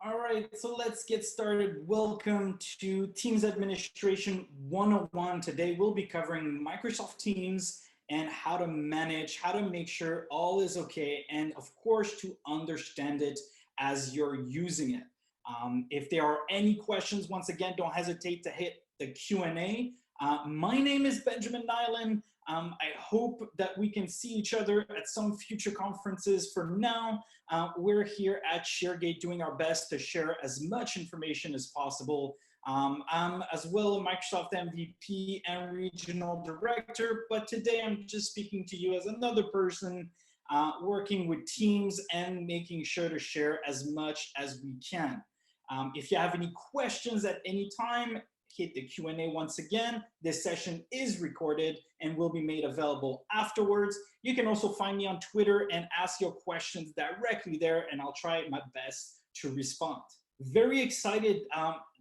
All right, so let's get started. Welcome to Teams Administration 101. Today we'll be covering Microsoft Teams and how to manage, how to make sure all is okay, and of course to understand it as you're using it. If there are any questions, once again, don't hesitate to hit the Q&A. My name is Benjamin Niaulin. I hope that we can see each other at some future conferences. For now, we're here at ShareGate doing our best to share as much information as possible. I'm as well a Microsoft MVP and Regional Director, but today I'm just speaking to you as another person working with teams and making sure to share as much as we can. If you have any questions at any time, hit the Q&A once again. This session is recorded and will be made available afterwards. You can also find me on Twitter and ask your questions directly there, and I'll try my best to respond. Very excited.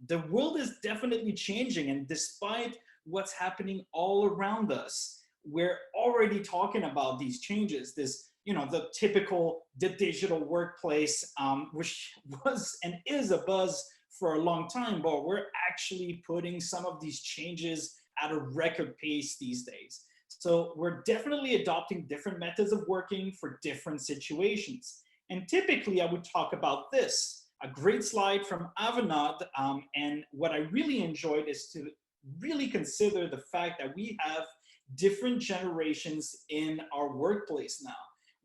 The world is definitely changing, and despite what's happening all around us, we're already talking about these changes. This, the typical digital workplace, which was and is a buzz for a long time, but we're actually putting some of these changes at a record pace these days. So we're definitely adopting different methods of working for different situations. And typically I would talk about this, a great slide from Avanade. And what I really enjoyed is to really consider the fact that we have different generations in our workplace now,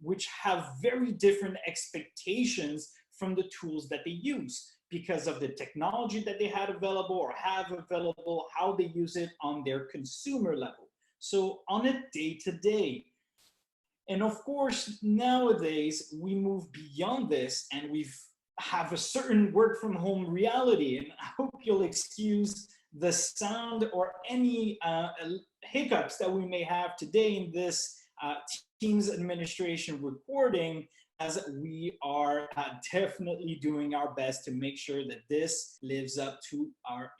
which have very different expectations from the tools that they use, because of the technology that they had available or have available, how they use it on their consumer level. So on a day-to-day. And of course, nowadays, we move beyond this and we have a certain work from home reality. And I hope you'll excuse the sound or any hiccups that we may have today in this Teams administration recording, as we are definitely doing our best to make sure that this lives up to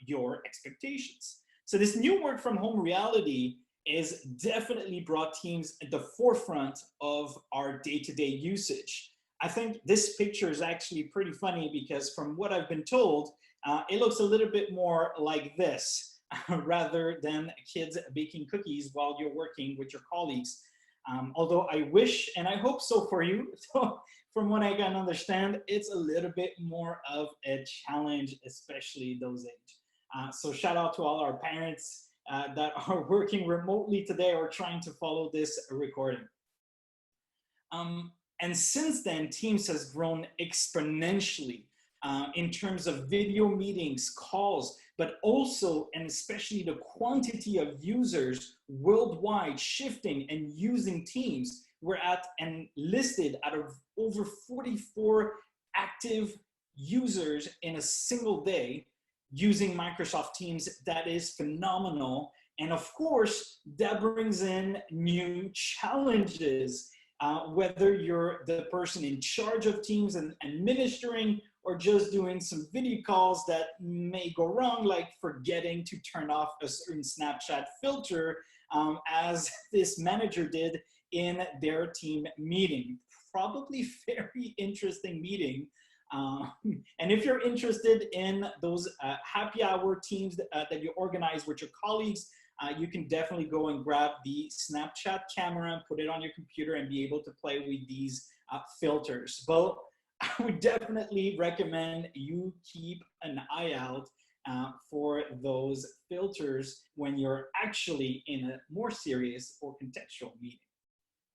your expectations. So this new work from home reality is definitely brought Teams at the forefront of our day-to-day usage. I think this picture is actually pretty funny because from what I've been told, it looks a little bit more like this rather than kids baking cookies while you're working with your colleagues. Although I wish and I hope so for you. So from what I can understand, it's a little bit more of a challenge, especially those age. So shout out to all our parents that are working remotely today or trying to follow this recording. And since then, Teams has grown exponentially in terms of video meetings, calls, but also and especially the quantity of users worldwide shifting and using Teams. We're at and listed out of over 44 active users in a single day using Microsoft Teams. That is phenomenal. And of course, that brings in new challenges. Whether you're the person in charge of Teams and administering, or just doing some video calls that may go wrong, like forgetting to turn off a certain Snapchat filter, as this manager did in their team meeting. Probably very interesting meeting. And if you're interested in those happy hour teams that you organize with your colleagues, you can definitely go and grab the Snapchat camera and put it on your computer and be able to play with these filters. But I would definitely recommend you keep an eye out for those filters when you're actually in a more serious or contextual meeting.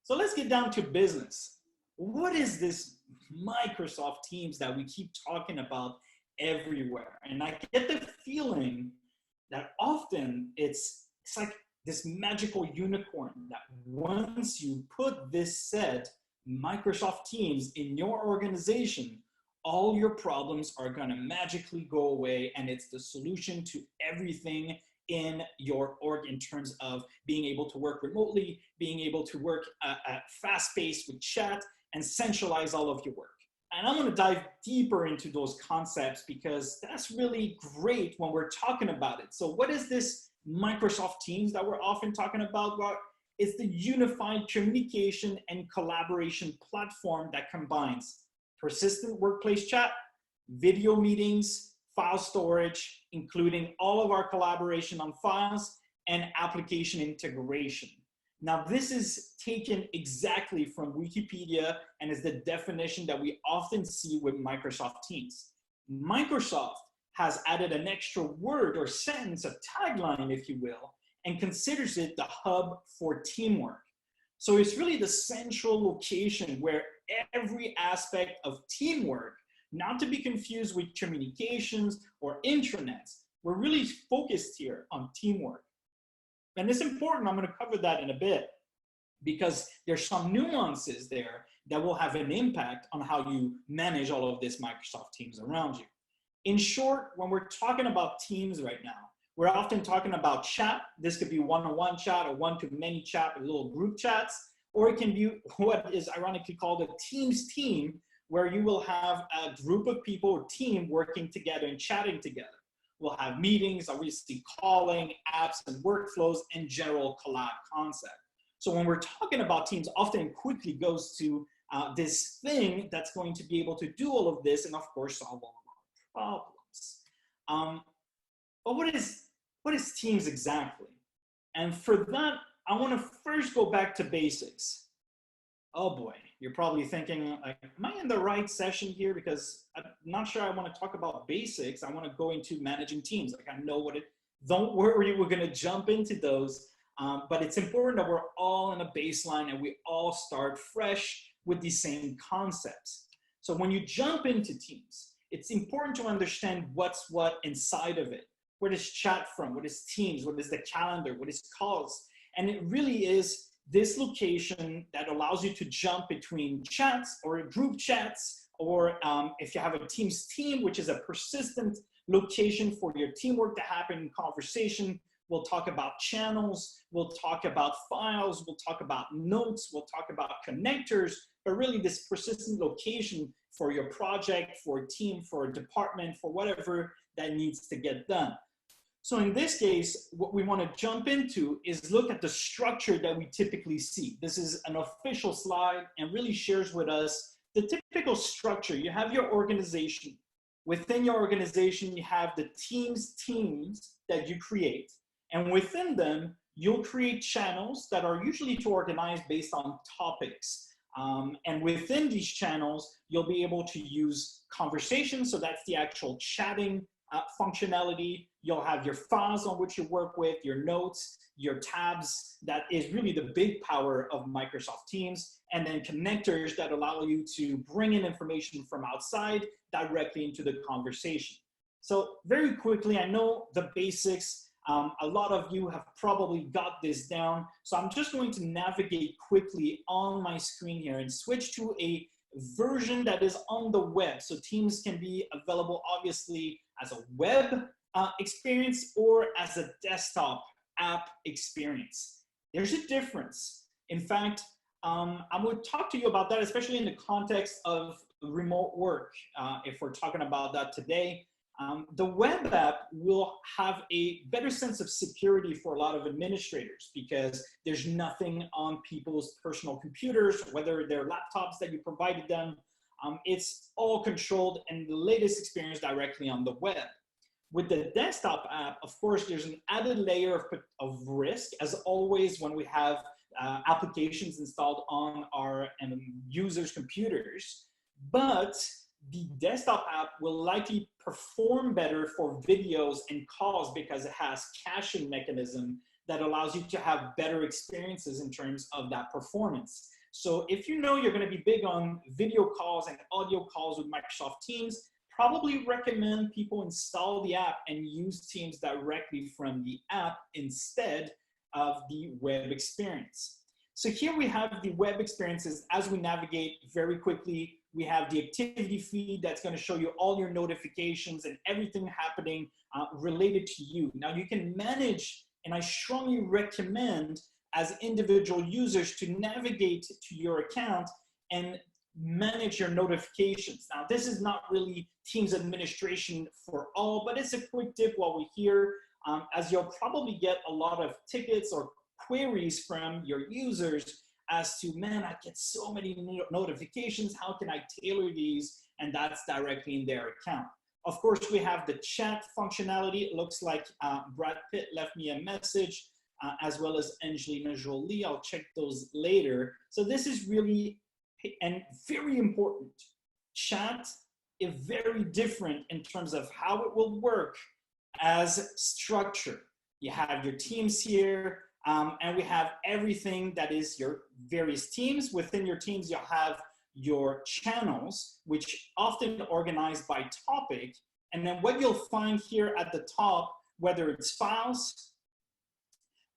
So let's get down to business. What is this Microsoft Teams that we keep talking about everywhere? And I get the feeling that often it's like this magical unicorn that once you put this said Microsoft Teams in your organization, all your problems are going to magically go away, and it's the solution to everything in your org in terms of being able to work remotely, being able to work at fast pace with chat, and centralize all of your work. And I'm going to dive deeper into those concepts because that's really great when we're talking about it. So what is this Microsoft Teams that we're often talking about? Well, it's the unified communication and collaboration platform that combines persistent workplace chat, video meetings, file storage, including all of our collaboration on files, and application integration. Now, this is taken exactly from Wikipedia and is the definition that we often see with Microsoft Teams. Microsoft has added an extra word or sentence, a tagline, if you will, and considers it the hub for teamwork. So it's really the central location where every aspect of teamwork, not to be confused with communications or intranets, we're really focused here on teamwork. And it's important, I'm going to cover that in a bit, because there's some nuances there that will have an impact on how you manage all of this Microsoft Teams around you. In short, when we're talking about Teams right now, we're often talking about chat. This could be one-on-one chat or one-to-many chat or little group chats, or it can be what is ironically called a Teams team, where you will have a group of people or team working together and chatting together. We'll have meetings, obviously calling, apps and workflows, and general collab concept. So when we're talking about Teams, often it quickly goes to this thing that's going to be able to do all of this and of course solve all of our problems. But what is Teams exactly? And for that, I want to first go back to basics. Oh boy, you're probably thinking, like, am I in the right session here? Because I'm not sure I want to talk about basics. I want to go into managing teams. Like, I know what it, don't worry, we're going to jump into those. But it's important that we're all in a baseline and we all start fresh with the same concepts. So when you jump into Teams, it's important to understand what's what inside of it. Where does chat from? What is Teams? What is the calendar? What is calls? And it really is this location that allows you to jump between chats or group chats, or if you have a Teams team, which is a persistent location for your teamwork to happen in conversation. We'll talk about channels, we'll talk about files, we'll talk about notes, we'll talk about connectors, but really this persistent location for your project, for a team, for a department, for whatever that needs to get done. So in this case, what we want to jump into is look at the structure that we typically see. This is an official slide and really shares with us the typical structure. You have your organization. Within your organization, you have the teams that you create. And within them, you'll create channels that are usually to organize based on topics. And within these channels, you'll be able to use conversations. So that's the actual chatting functionality. You'll have your files on which you work with, your notes, your tabs. That is really the big power of Microsoft Teams. And then connectors that allow you to bring in information from outside directly into the conversation. So very quickly, I know the basics. A lot of you have probably got this down. So I'm just going to navigate quickly on my screen here and switch to a version that is on the web. So Teams can be available obviously as a web experience or as a desktop app experience. There's a difference. In fact, I would talk to you about that, especially in the context of remote work, if we're talking about that today. The web app will have a better sense of security for a lot of administrators because there's nothing on people's personal computers, whether they're laptops that you provided them. It's all controlled and the latest experience directly on the web. With the desktop app, of course, there's an added layer of risk, as always when we have applications installed on our users' computers. But the desktop app will likely perform better for videos and calls because it has caching mechanism that allows you to have better experiences in terms of that performance. So if you know you're going to be big on video calls and audio calls with Microsoft Teams, probably recommend people install the app and use Teams directly from the app instead of the web experience. So here we have the web experiences. As we navigate very quickly, we have the activity feed that's going to show you all your notifications and everything happening related to you. Now you can manage, and I strongly recommend as individual users to navigate to your account and manage your notifications. Now this is not really Teams administration for all, but it's a quick tip while we're here, as you'll probably get a lot of tickets or queries from your users as to, man, I get so many notifications. How can I tailor these and that's directly in their account. Of course, we have the chat functionality. It looks like Brad Pitt left me a message, as well as Angelina Jolie. I'll check those later. So this is really and very important. Chat is very different in terms of how it will work as structure. You have your teams here, and we have everything that is your various teams. Within your teams, you'll have your channels, which often organized by topic. And then what you'll find here at the top, whether it's files,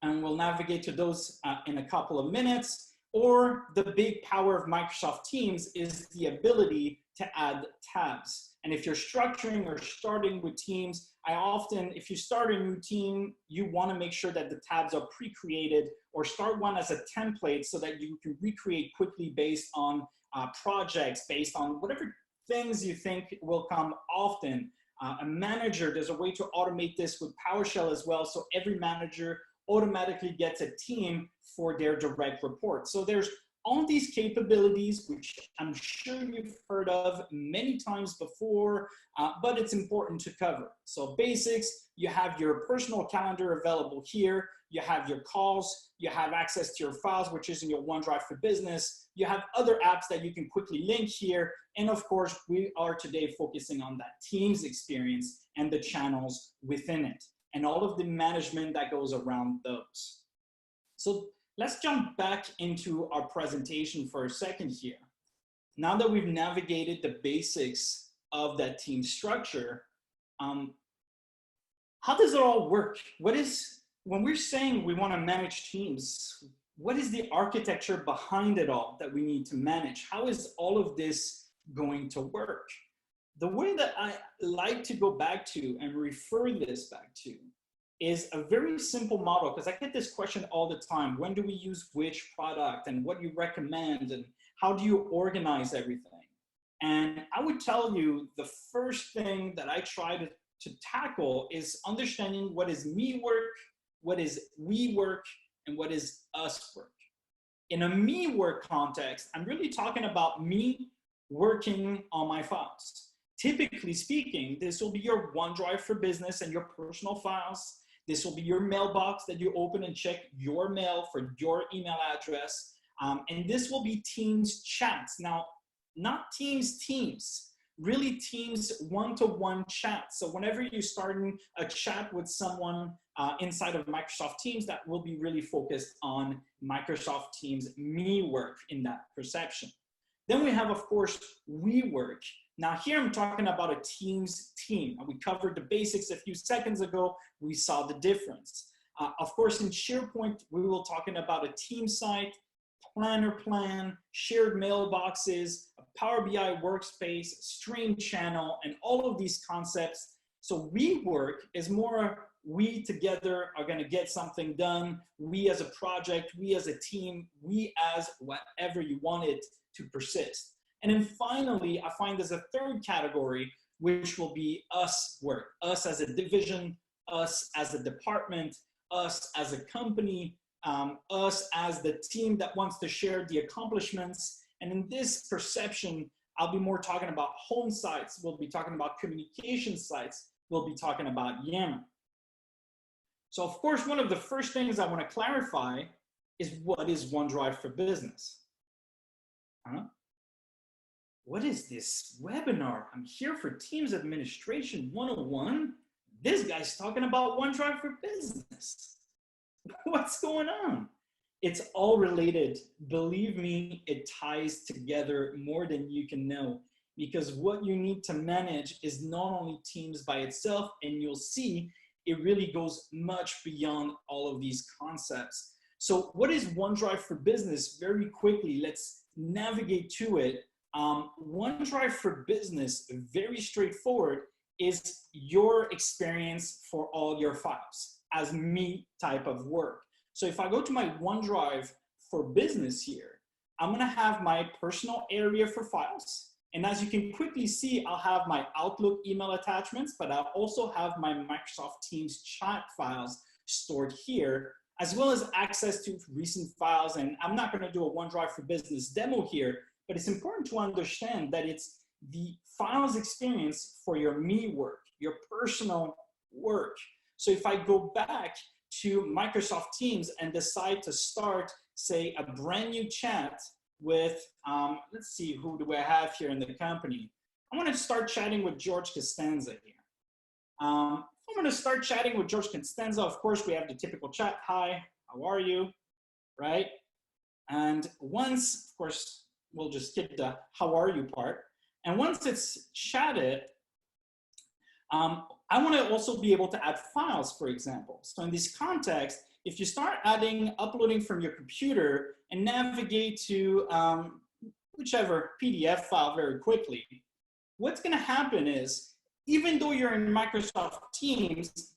and we'll navigate to those in a couple of minutes, or the big power of Microsoft Teams is the ability to add tabs. And if you're structuring or starting with teams, if you start a new team, you want to make sure that the tabs are pre-created, or start one as a template so that you can recreate quickly based on projects, based on whatever things you think will come often. A manager, there's a way to automate this with PowerShell as well, so every manager automatically gets a team for their direct report. So there's all these capabilities, which I'm sure you've heard of many times before, but it's important to cover. So basics, you have your personal calendar available here, you have your calls, you have access to your files, which is in your OneDrive for Business, you have other apps that you can quickly link here, and of course, we are today focusing on that Teams experience and the channels within it, and all of the management that goes around those. So let's jump back into our presentation for a second here. Now that we've navigated the basics of that team structure, how does it all work? When we're saying we want to manage teams, what is the architecture behind it all that we need to manage? How is all of this going to work? The way that I like to go back to and refer this back to is a very simple model, because I get this question all the time. When do we use which product, and what do you recommend, and how do you organize everything? And I would tell you the first thing that I try to tackle is understanding what is me work, what is we work, and what is us work. In a me work context, I'm really talking about me working on my files. Typically speaking, this will be your OneDrive for Business and your personal files. This will be your mailbox that you open and check your mail for your email address. And this will be Teams chats. Now, not Teams, really Teams one-to-one chats. So whenever you're starting a chat with someone inside of Microsoft Teams, that will be really focused on Microsoft Teams me work in that perception. Then we have, of course, we work. Now here I'm talking about a Teams team. We covered the basics a few seconds ago. We saw the difference. Of course, in SharePoint, we will talking about a team site, planner plan, shared mailboxes, a Power BI workspace, stream channel, and all of these concepts. So we work is more we together are going to get something done. We as a project, we as a team, we as whatever you want it to persist. And then finally, I find there's a third category, which will be us work, us as a division, us as a department, us as a company, us as the team that wants to share the accomplishments. And in this perception, I'll be more talking about home sites. We'll be talking about communication sites. We'll be talking about Yammer. So of course, one of the first things I want to clarify is what is OneDrive for Business? What is this webinar? I'm here for Teams Administration 101. This guy's talking about OneDrive for Business. What's going on? It's all related. Believe me, it ties together more than you can know, because what you need to manage is not only Teams by itself, and you'll see it really goes much beyond all of these concepts. So what is OneDrive for Business? Very quickly, let's navigate to it. OneDrive for Business, very straightforward, is your experience for all your files as me type of work. So if I go to my OneDrive for Business here, I'm gonna have my personal area for files. And as you can quickly see, I'll have my Outlook email attachments, but I'll also have my Microsoft Teams chat files stored here, as well as access to recent files. And I'm not gonna do a OneDrive for Business demo here, but it's important to understand that it's the files experience for your me work, your personal work. So if I go back to Microsoft Teams and decide to start, say, a brand new chat with, let's see, who do I have here in the company? I want to start chatting with George Costanza here. I'm going to start chatting with George Costanza. Of course, we have the typical chat. Hi, how are you? Right? And once, of course, we'll just skip the how are you part. And once it's chatted, I want to also be able to add files, for example. So in this context, if you start uploading from your computer and navigate to whichever PDF file very quickly, what's going to happen is, even though you're in Microsoft Teams,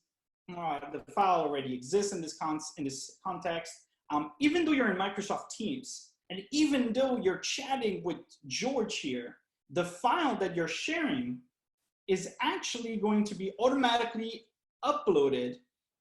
the file already exists in this context, even though you're in Microsoft Teams, and even though you're chatting with George here, the file that you're sharing is actually going to be automatically uploaded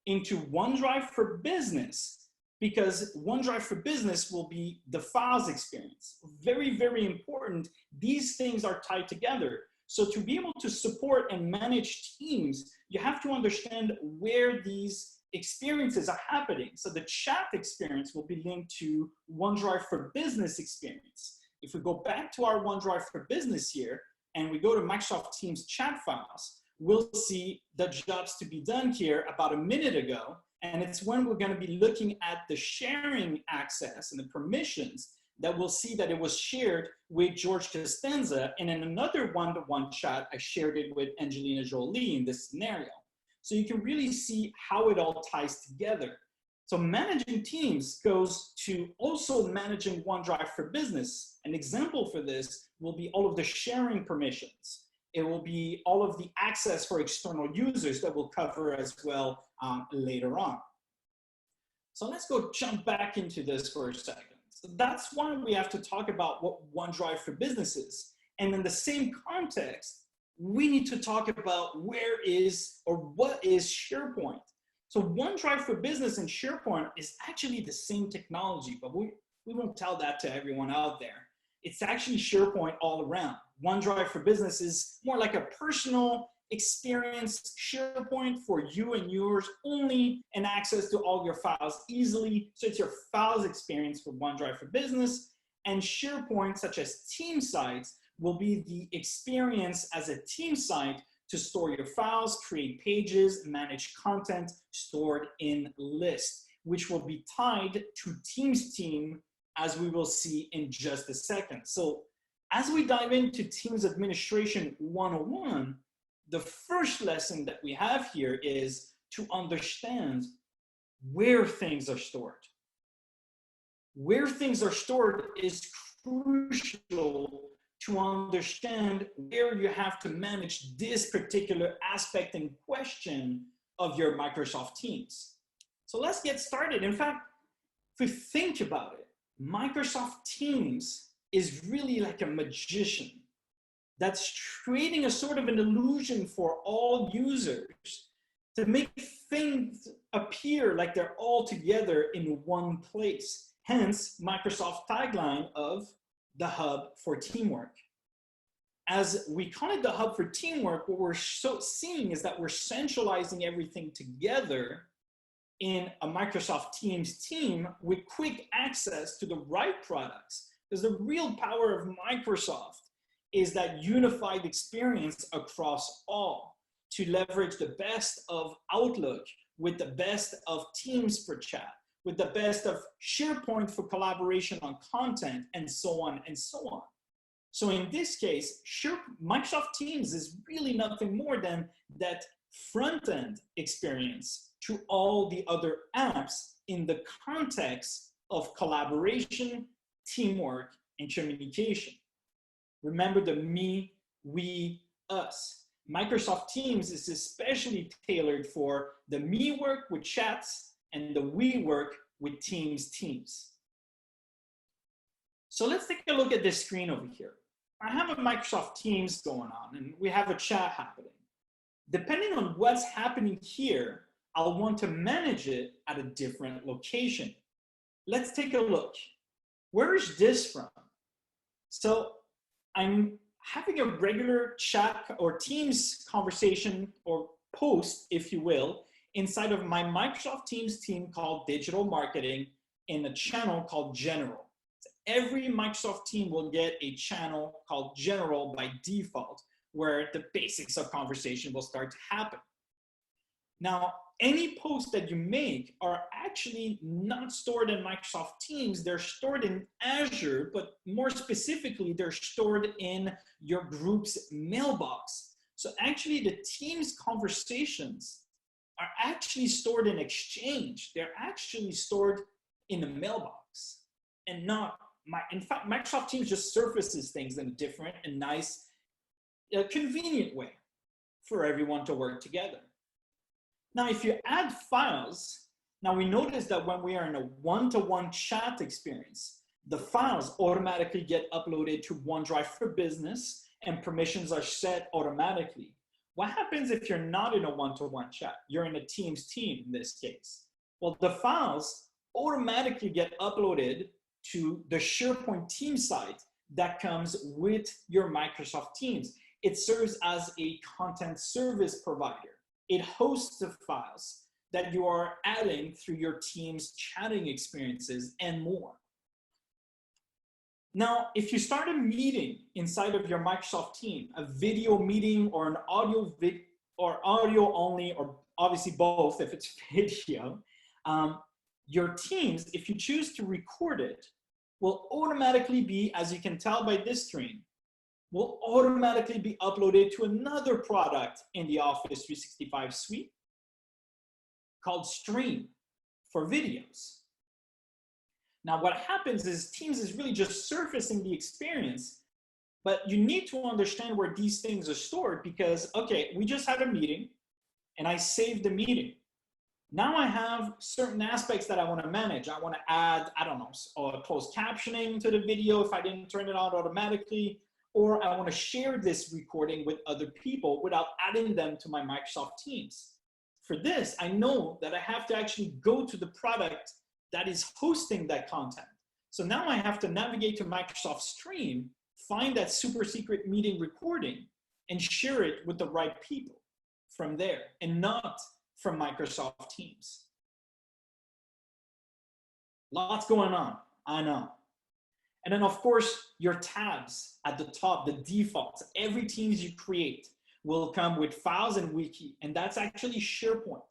into OneDrive for Business, because OneDrive for Business will be the files experience. Very, very important. These things are tied together. So to be able to support and manage teams, you have to understand where these experiences are happening. So the chat experience will be linked to OneDrive for Business experience. If we go back to our OneDrive for Business here, and we go to Microsoft Teams chat files, we'll see the jobs to be done here about a minute ago. And it's when we're going to be looking at the sharing access and the permissions that we'll see that it was shared with George Costanza. And in another one-to-one chat, I shared it with Angelina Jolie in this scenario. So you can really see how it all ties together. So managing teams goes to also managing OneDrive for Business. An example for this will be all of the sharing permissions. It will be all of the access for external users that we'll cover as well later on. So let's go jump back into this for a second. So that's why we have to talk about what OneDrive for Business is. And in the same context, we need to talk about where is or what is SharePoint. So OneDrive for Business and SharePoint is actually the same technology, but we won't tell that to everyone out there. It's actually SharePoint all around. OneDrive for Business is more like a personal experience SharePoint for you and yours only, and access to all your files easily. So it's your files experience for OneDrive for Business, and SharePoint, such as team sites, will be the experience as a team site to store your files, create pages, manage content stored in lists, which will be tied to Teams team, as we will see in just a second. So as we dive into Teams Administration 101, the first lesson that we have here is to understand where things are stored. Where things are stored is crucial to understand where you have to manage this particular aspect and question of your Microsoft Teams. So let's get started. In fact, if we think about it, Microsoft Teams is really like a magician that's creating a sort of an illusion for all users to make things appear like they're all together in one place. Hence, Microsoft's tagline of the hub for teamwork. As we call it the hub for teamwork, what we're seeing is that we're centralizing everything together in a Microsoft Teams team with quick access to the right products. Because the real power of Microsoft is that unified experience across all, to leverage the best of Outlook with the best of Teams for chat, with the best of SharePoint for collaboration on content, and so on and so on. So in this case, Microsoft Teams is really nothing more than that front-end experience to all the other apps in the context of collaboration, teamwork, and communication. Remember the me, we, us. Microsoft Teams is especially tailored for the me work with chats and the we work with teams. So let's take a look at this screen over here. I have a Microsoft Teams going on and we have a chat happening. Depending on what's happening here, I'll want to manage it at a different location. Let's take a look. Where is this from? So I'm having a regular chat or Teams conversation or post, if you will, inside of my Microsoft Teams team called Digital Marketing in a channel called General. So every Microsoft team will get a channel called General by default, where the basics of conversation will start to happen. Now, any posts that you make are actually not stored in Microsoft Teams. They're stored in Azure, but more specifically, they're stored in your group's mailbox. So actually, the Teams conversations are actually stored in Exchange. They're actually stored in the mailbox and not in fact, Microsoft Teams just surfaces things in a different and nice, convenient way for everyone to work together. Now, if you add files, now we notice that when we are in a one-to-one chat experience, the files automatically get uploaded to OneDrive for Business and permissions are set automatically. What happens if you're not in a one-to-one chat? You're in a Teams team in this case. Well, the files automatically get uploaded to the SharePoint team site that comes with your Microsoft Teams. It serves as a content service provider. It hosts the files that you are adding through your Teams chatting experiences and more. Now, if you start a meeting inside of your Microsoft team, a video meeting or an audio only, or obviously both if it's video, your Teams, if you choose to record it, will automatically be, as you can tell by this screen, will automatically be uploaded to another product in the Office 365 suite called Stream for videos. Now, what happens is Teams is really just surfacing the experience, but you need to understand where these things are stored because, okay, we just had a meeting and I saved the meeting. Now I have certain aspects that I want to manage. I want to add, I don't know, closed captioning to the video if I didn't turn it on automatically, or I want to share this recording with other people without adding them to my Microsoft Teams. For this, I know that I have to actually go to the product that is hosting that content. So now I have to navigate to Microsoft Stream, find that super secret meeting recording, and share it with the right people from there, and not from Microsoft Teams. Lots going on, I know. And then of course, your tabs at the top, the defaults, every Teams you create will come with files and wiki, and that's actually SharePoint.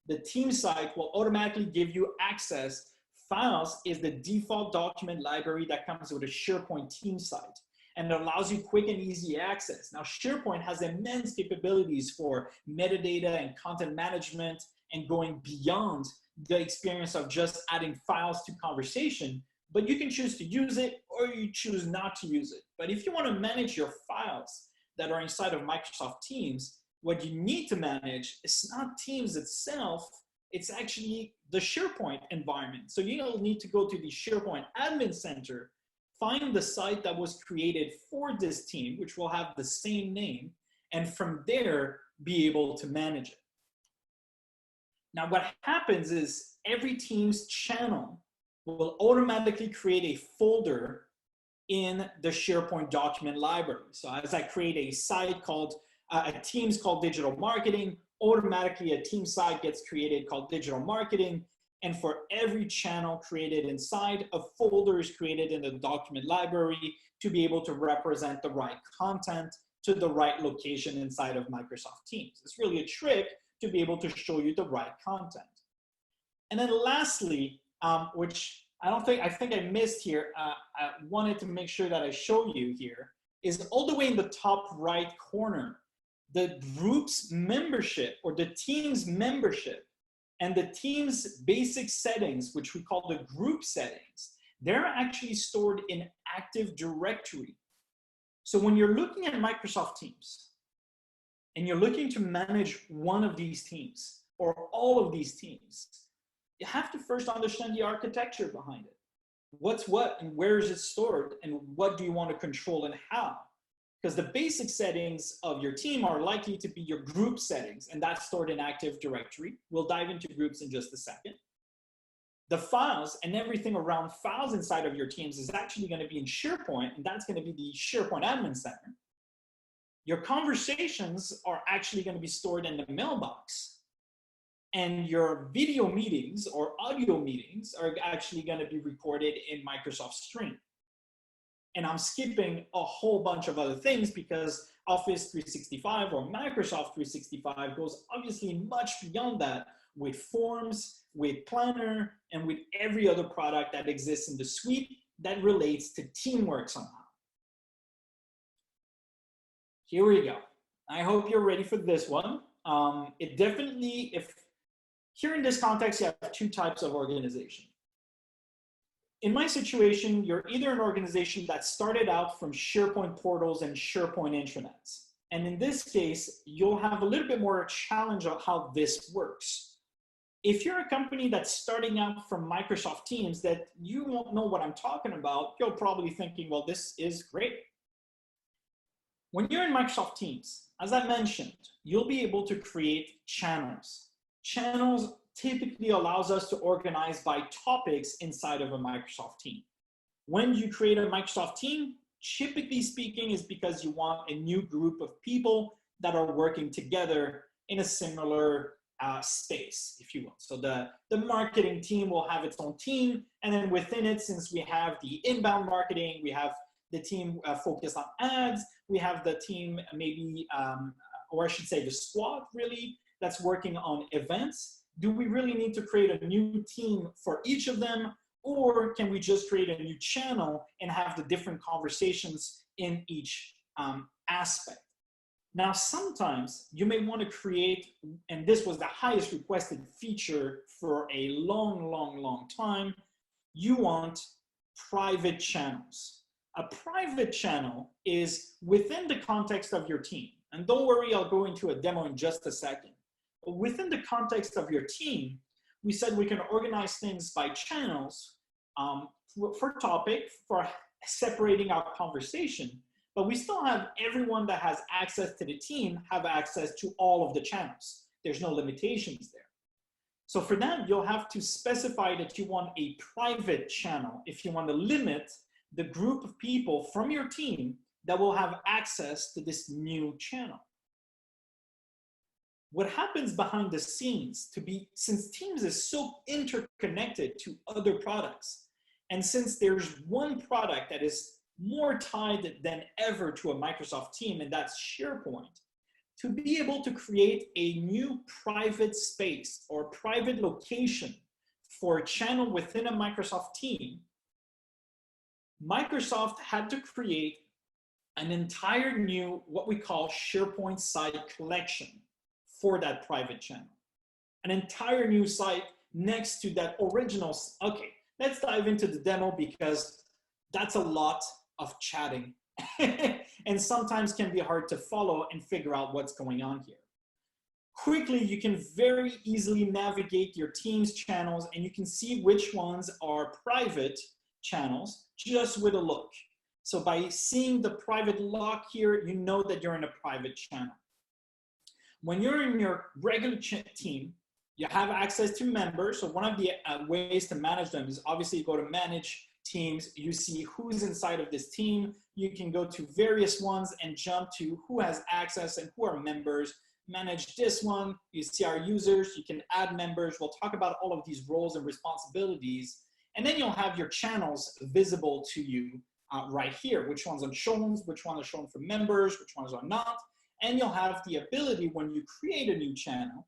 The team site will automatically give you access. Files is the default document library that comes with a SharePoint team site, and it allows you quick and easy access. Now, SharePoint has immense capabilities for metadata and content management and going beyond the experience of just adding files to conversation, but you can choose to use it or you choose not to use it. But if you want to manage your files that are inside of Microsoft Teams, what you need to manage is not Teams itself, it's actually the SharePoint environment. So you'll need to go to the SharePoint Admin Center, find the site that was created for this team, which will have the same name, and from there, be able to manage it. Now, what happens is every Teams channel will automatically create a folder in the SharePoint document library. So as I create a site called, a Teams called Digital Marketing, automatically a team site gets created called Digital Marketing. And for every channel created inside, a folder is created in the document library to be able to represent the right content to the right location inside of Microsoft Teams. It's really a trick to be able to show you the right content. And then lastly, which I think I missed here, I wanted to make sure that I show you here, is all the way in the top right corner, the group's membership or the team's membership and the team's basic settings, which we call the group settings, they're actually stored in Active Directory. So when you're looking at Microsoft Teams and you're looking to manage one of these teams or all of these teams, you have to first understand the architecture behind it. What's what and where is it stored and what do you want to control and how? Because the basic settings of your team are likely to be your group settings, and that's stored in Active Directory. We'll dive into groups in just a second. The files and everything around files inside of your teams is actually going to be in SharePoint, and that's going to be the SharePoint Admin Center. Your conversations are actually going to be stored in the mailbox, and your video meetings or audio meetings are actually going to be recorded in Microsoft Stream. And I'm skipping a whole bunch of other things because Office 365 or Microsoft 365 goes obviously much beyond that, with Forms, with Planner, and with every other product that exists in the suite that relates to teamwork somehow. Here we go. I hope you're ready for this one. It definitely, if here in this context, you have two types of organization. In my situation, you're either an organization that started out from SharePoint portals and SharePoint intranets. And in this case, you'll have a little bit more challenge of how this works. If you're a company that's starting out from Microsoft Teams that you won't know what I'm talking about, you're probably thinking, well, this is great. When you're in Microsoft Teams, as I mentioned, you'll be able to create channels. Channels typically allows us to organize by topics inside of a Microsoft team. When you create a Microsoft team, typically speaking, is because you want a new group of people that are working together in a similar space, if you will. So the marketing team will have its own team, and then within it, since we have the inbound marketing, we have the team focused on ads, we have the team maybe, or I should say the squad really, that's working on events. Do we really need to create a new team for each of them, or can we just create a new channel and have the different conversations in each aspect? Now, sometimes you may want to create, and this was the highest requested feature for a long time, you want private channels. A private channel is within the context of your team. And don't worry, I'll go into a demo in just a second. But within the context of your team, we said we can organize things by channels for topic, for separating our conversation, but we still have everyone that has access to the team have access to all of the channels. There's no limitations there. So for that, you'll have to specify that you want a private channel if you want to limit the group of people from your team that will have access to this new channel. What happens behind the scenes since Teams is so interconnected to other products, and since there's one product that is more tied than ever to a Microsoft team, and that's SharePoint, to be able to create a new private space or private location for a channel within a Microsoft team, Microsoft had to create an entire new, what we call SharePoint site collection for that private channel. An entire new site next to that original. Okay, let's dive into the demo because that's a lot of chatting and sometimes can be hard to follow and figure out what's going on here. Quickly, you can very easily navigate your Teams channels and you can see which ones are private channels just with a look. So by seeing the private lock here, you know that you're in a private channel. When you're in your regular team, you have access to members. So one of the ways to manage them is obviously you go to manage teams, you see who's inside of this team. You can go to various ones and jump to who has access and who are members. Manage this one, you see our users, you can add members. We'll talk about all of these roles and responsibilities. And then you'll have your channels visible to you right here. Which ones are shown, which ones are shown for members, which ones are not. And you'll have the ability when you create a new channel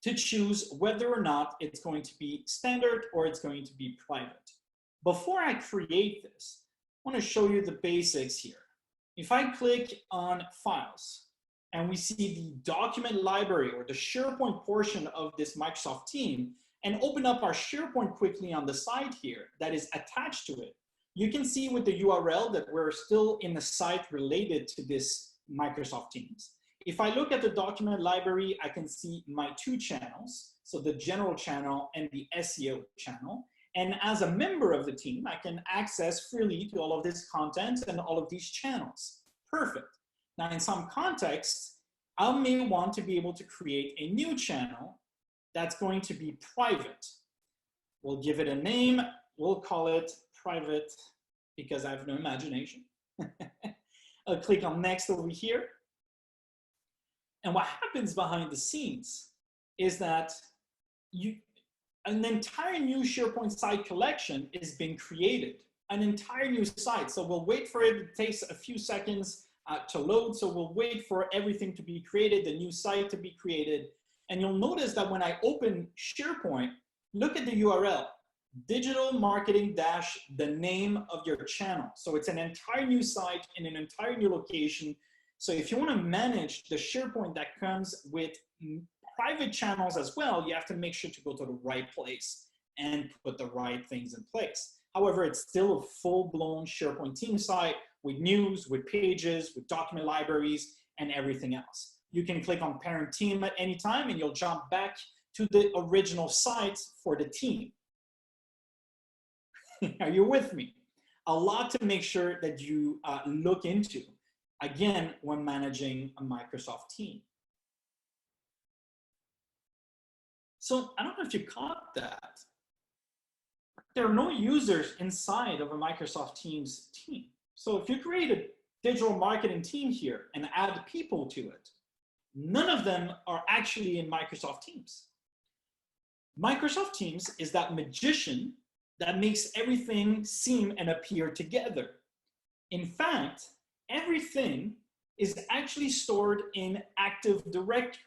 to choose whether or not it's going to be standard or it's going to be private. Before I create this, I want to show you the basics here. If I click on Files and we see the document library or the SharePoint portion of this Microsoft team and open up our SharePoint quickly on the side here that is attached to it, you can see with the URL that we're still in the site related to this Microsoft Teams. If I look at the document library, I can see my two channels, so the general channel and the SEO channel. And as a member of the team, I can access freely to all of this content and all of these channels. Perfect. Now, in some contexts, I may want to be able to create a new channel that's going to be private. We'll give it a name. We'll call it private because I have no imagination. click on next over here. And what happens behind the scenes is that an entire new SharePoint site collection is being created, an entire new site. So we'll wait for it. It takes a few seconds to load. So we'll wait for everything to be created, the new site to be created. And you'll notice that when I open SharePoint, look at the URL, digital marketing dash the name of your channel. So it's an entire new site in an entire new location. So if you want to manage the SharePoint that comes with private channels as well, you have to make sure to go to the right place and put the right things in place. However, it's still a full-blown SharePoint team site with news, with pages, with document libraries, and everything else. You can click on parent team at any time and you'll jump back to the original site for the team. Are you with me? A lot to make sure that you look into, again, when managing a Microsoft team. So I don't know if you caught that. There are no users inside of a Microsoft Teams team. So if you create a digital marketing team here and add people to it, none of them are actually in Microsoft Teams. Microsoft Teams is that magician that makes everything seem and appear together. In fact, everything is actually stored in Active Directory.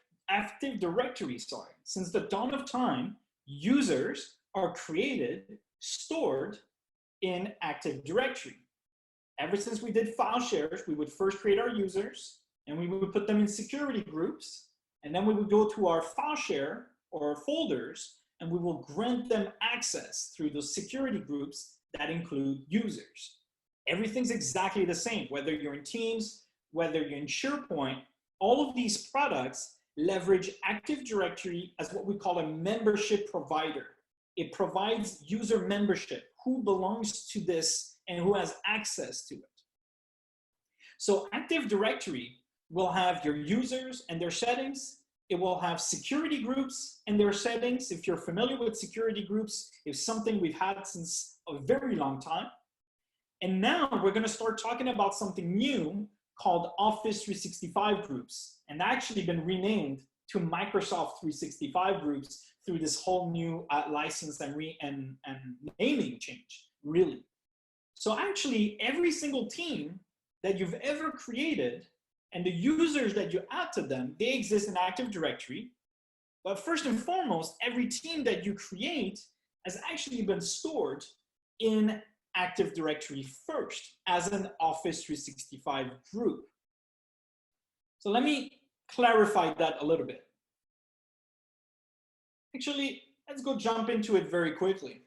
Since the dawn of time, users are created, stored in Active Directory. Ever since we did file shares, we would first create our users and we would put them in security groups. And then we would go to our file share or folders and we will grant them access through those security groups that include users. Everything's exactly the same, whether you're in Teams, whether you're in SharePoint, all of these products leverage Active Directory as what we call a membership provider. It provides user membership, who belongs to this and who has access to it. So Active Directory will have your users and their settings. It will have security groups and their settings. If you're familiar with security groups, it's something we've had since a very long time. And now we're going to start talking about something new called Office 365 groups, and actually been renamed to Microsoft 365 groups through this whole new license and naming change, really. So actually, every single team that you've ever created and the users that you add to them, they exist in Active Directory. But first and foremost, every team that you create has actually been stored in Active Directory first as an Office 365 group. So let me clarify that a little bit. Actually, let's go jump into it very quickly.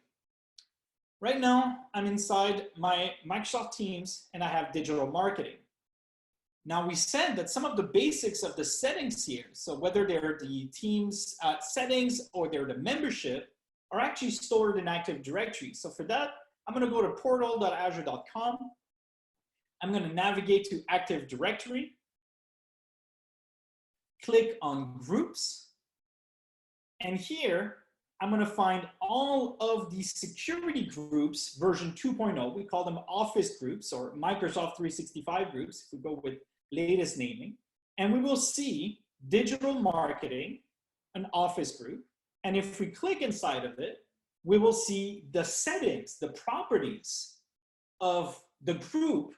Right now, I'm inside my Microsoft Teams and I have digital marketing. Now we said that some of the basics of the settings here, so whether they're the Teams settings or they're the membership, are actually stored in Active Directory. So for that, I'm going to go to portal.azure.com. I'm going to navigate to Active Directory, click on Groups, and here I'm going to find all of the security groups version 2.0. We call them Office groups or Microsoft 365 groups if we go with latest naming. And we will see digital marketing, an Office group. And if we click inside of it, we will see the settings, the properties of the group,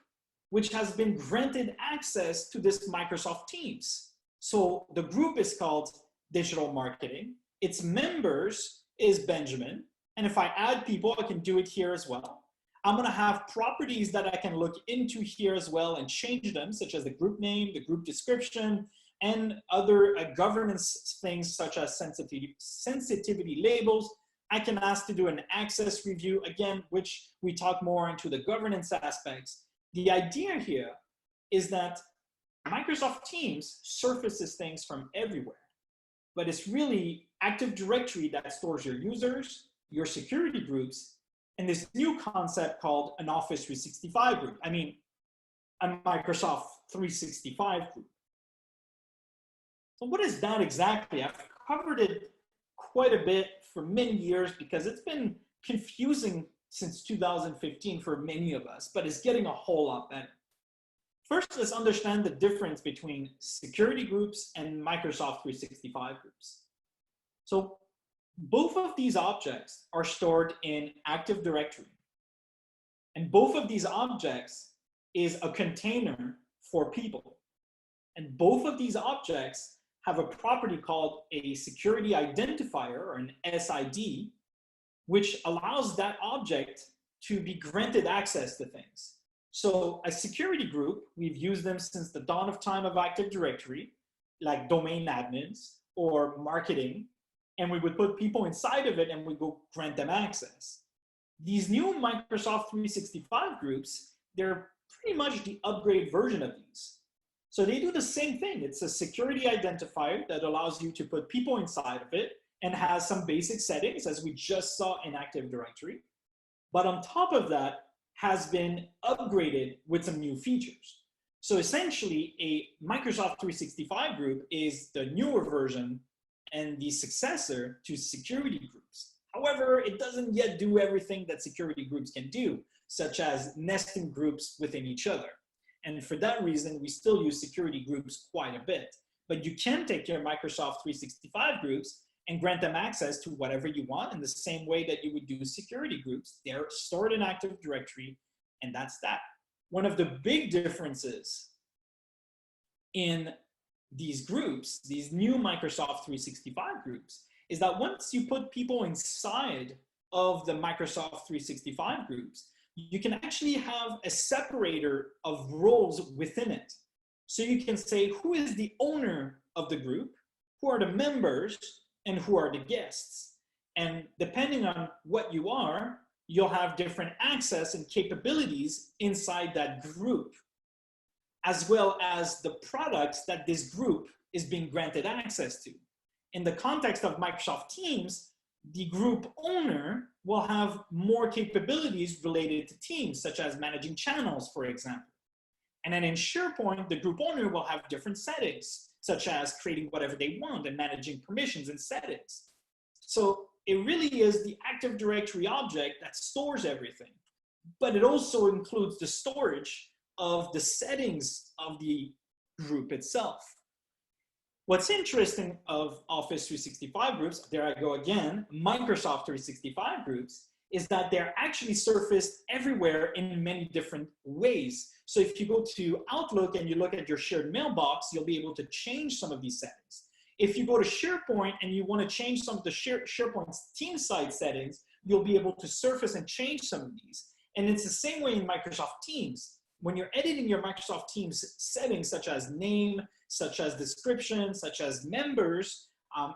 which has been granted access to this Microsoft Teams. So the group is called Digital Marketing. Its members is Benjamin. And if I add people, I can do it here as well. I'm going to have properties that I can look into here as well and change them, such as the group name, the group description, and other governance things such as sensitivity labels. I can ask to do an access review, again, which we talk more into the governance aspects. The idea here is that Microsoft Teams surfaces things from everywhere, but it's really Active Directory that stores your users, your security groups, and this new concept called an Office 365 group. I mean, a Microsoft 365 group. So what is that exactly? I've covered it quite a bit for many years because it's been confusing since 2015 for many of us, but it's getting a whole lot better. First, let's understand the difference between security groups and Microsoft 365 groups. So both of these objects are stored in Active Directory. And both of these objects is a container for people. And both of these objects have a property called a security identifier, or an SID, which allows that object to be granted access to things. So a security group, we've used them since the dawn of time of Active Directory, like domain admins or marketing, and we would put people inside of it and we go grant them access. These new Microsoft 365 groups, they're pretty much the upgrade version of these. So they do the same thing. It's a security identifier that allows you to put people inside of it and has some basic settings, as we just saw in Active Directory. But on top of that, has been upgraded with some new features. So essentially, a Microsoft 365 group is the newer version and the successor to security groups. However, it doesn't yet do everything that security groups can do, such as nesting groups within each other. And for that reason, we still use security groups quite a bit. But you can take your Microsoft 365 groups and grant them access to whatever you want in the same way that you would do security groups. They're stored in Active Directory, and that's that. One of the big differences in these groups, these new Microsoft 365 groups, is that once you put people inside of the Microsoft 365 groups, you can actually have a separator of roles within it. So you can say who is the owner of the group, who are the members, and who are the guests. And depending on what you are, you'll have different access and capabilities inside that group, as well as the products that this group is being granted access to. In the context of Microsoft Teams, the group owner will have more capabilities related to Teams, such as managing channels, for example. And then in SharePoint, the group owner will have different settings, such as creating whatever they want and managing permissions and settings. So it really is the Active Directory object that stores everything, but it also includes the storage of the settings of the group itself. What's interesting of Office 365 groups, there I go again, Microsoft 365 groups, is that they're actually surfaced everywhere in many different ways. So if you go to Outlook and you look at your shared mailbox, you'll be able to change some of these settings. If you go to SharePoint and you want to change some of the SharePoint's team site settings, you'll be able to surface and change some of these. And it's the same way in Microsoft Teams. When you're editing your Microsoft Teams settings, such as name, such as description, such as members,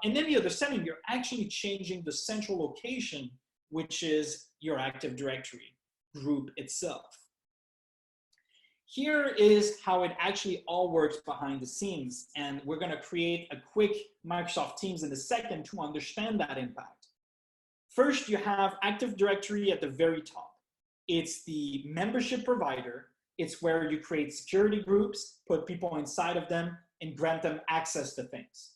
and any other setting, you're actually changing the central location, which is your Active Directory group itself. Here is how it actually all works behind the scenes. And we're going to create a quick Microsoft Teams in a second to understand that impact. First, you have Active Directory at the very top. It's the membership provider. It's where you create security groups, put people inside of them, and grant them access to things.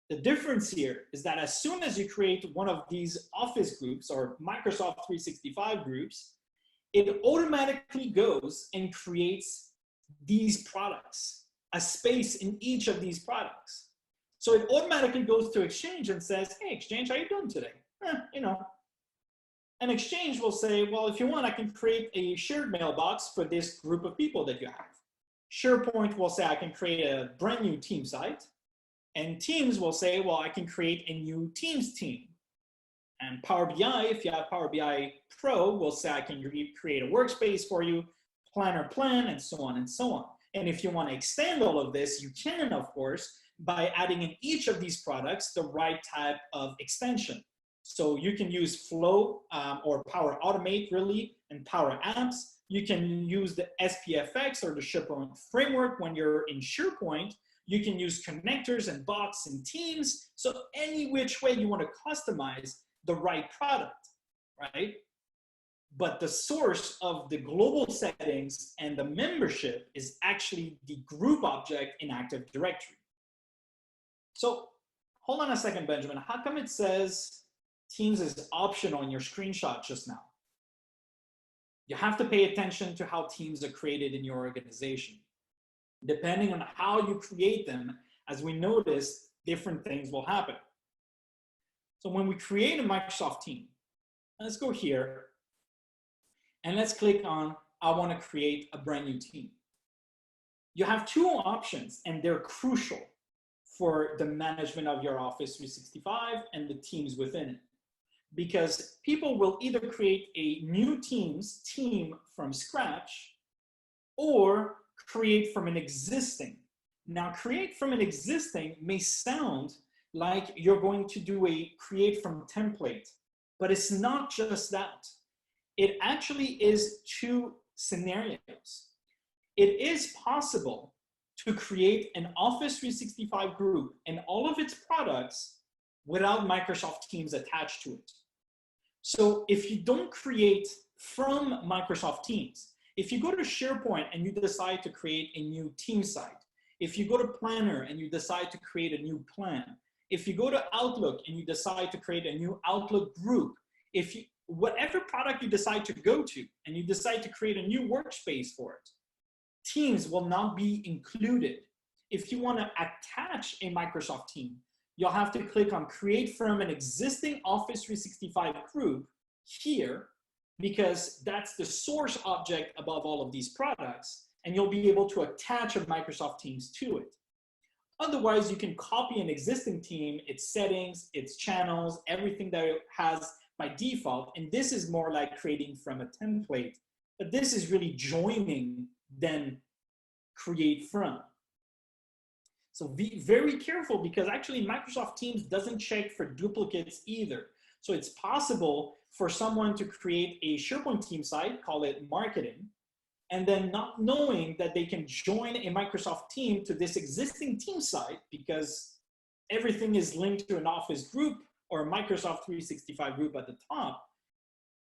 The difference here is that as soon as you create one of these Office groups or Microsoft 365 groups, it automatically goes and creates these products, a space in each of these products. So it automatically goes to Exchange and says, hey, Exchange, how you doing today? You know. And Exchange will say, well, if you want, I can create a shared mailbox for this group of people that you have. SharePoint will say, I can create a brand new team site. And Teams will say, well, I can create a new Teams team. And Power BI, if you have Power BI Pro, will say, I can create a workspace for you, planner plan, and so on and so on. And if you want to extend all of this, you can, of course, by adding in each of these products the right type of extension. So you can use Flow or Power Automate, really, and Power Apps. You can use the SPFX or the SharePoint framework when you're in SharePoint. You can use connectors and bots and Teams. So any which way you want to customize the right product, right? But the source of the global settings and the membership is actually the group object in Active Directory. So hold on a second, Benjamin. How come it says Teams is optional in your screenshot just now? You have to pay attention to how teams are created in your organization. Depending on how you create them, as we noticed, different things will happen. So when we create a Microsoft team, let's go here and let's click on, I want to create a brand new team. You have two options and they're crucial for the management of your Office 365 and the teams within it. Because people will either create a new team from scratch or create from an existing. Now, create from an existing may sound like you're going to do a create from template, but it's not just that. It actually is two scenarios. It is possible to create an Office 365 group and all of its products without Microsoft Teams attached to it. So if you don't create from Microsoft Teams, if you go to SharePoint and you decide to create a new team site, if you go to Planner and you decide to create a new plan, if you go to Outlook and you decide to create a new Outlook group, whatever product you decide to go to and you decide to create a new workspace for it, Teams will not be included. If you want to attach a Microsoft team, you'll have to click on create from an existing Office 365 group here, because that's the source object above all of these products, and you'll be able to attach a Microsoft Teams to it. Otherwise, you can copy an existing team, its settings, its channels, everything that it has by default, and this is more like creating from a template, but this is really joining than create from. So be very careful, because actually Microsoft Teams doesn't check for duplicates either. So it's possible for someone to create a SharePoint team site, call it marketing, and then not knowing that they can join a Microsoft team to this existing team site because everything is linked to an Office group or a Microsoft 365 group at the top.